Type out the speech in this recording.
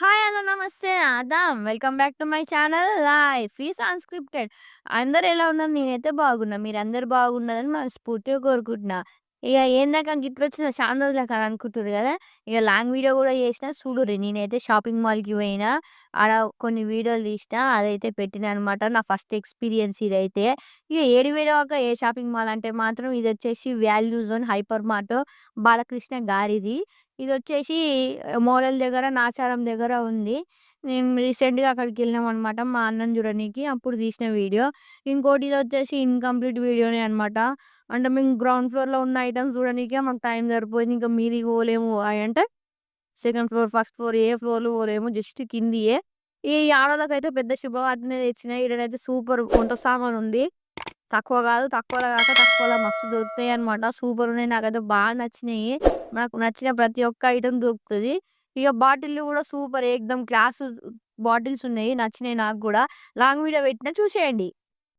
Hi hello నమస్తే Adam. Welcome back to my channel life is unscripted. అందరూ ఎలా ఉన్నారు? నేనైతే బాగున్నా. మీరందరూ బాగున్నారని మనస్ఫూర్తిగా కోరుకుంటున్నా. ఇగ ఏందాక గిట్లొచ్చిన చాన రోజులకి అని అనుకుంటుర్రు గదా! ఇగ లాంగ్ వీడియో గూడా చేసినా చూడుర్రి. నేనైతే షాపింగ్ మాల్‌కి పోయినా. ఆడ కొన్ని వీడియోలు తీసినా. అదైతే పెట్టినా అనమాట. నా ఫస్ట్ ఎక్స్‌పీరియన్స్ ఇదైతే. ఇగ ఏడికి ఏ షాపింగ్ మాల్ అంటే మాత్రం ఇదొచ్చేసి value zone hyper mart Balakrishna గారిది. ఇదొచ్చేసి మోడల్ దగ్గర, నాచారం దగ్గర ఉంది. నేను రీసెంట్‌గా అక్కడికెళ్ళినామనమాట. మా అన్నని చూడనీకి. అప్పుడు తీసిన వీడియో. ఇంకోటి ఇదొచ్చేసి ఇన్‌కంప్లీట్ వీడియోనే అనమాట. అంటే మేము గ్రౌండ్ ఫ్లోర్‌లో ఉన్న ఐటెమ్స్ చూడనీకే మాకు టైం సరిపోయింది. ఇంకా మీదికి పోలేము అంటే సెకండ్ ఫ్లోర్, ఫస్ట్ ఫ్లోర్ ఏ ఫ్లోర్‌లు పోలేము. జస్ట్ కిందియే. ఈ ఆడోళ్ళకైతే పెద్ద శుభవార్తనే తెచ్చినా. ఈడనైతే సూపర్ వంట సామానుంది. తక్కువ గాదు. తక్కువలో కాక తక్కువలో మస్తు దొరుకుతాయన్నమాట. సూపరున్నాయి. నాకైతే బాగా నచ్చినాయి. నాకు నచ్చిన ప్రతి ఒక్క ఐటెమ్ దొరుకుతది. ఇగ బాటిల్‌లు గూడా సూపర్ ఏకదం క్లాసు బాటిల్స్ ఉన్నాయి. నచ్చినాయి నాకు గూడా. లాంగ్ వీడియో పెట్టినా చూసేయండి.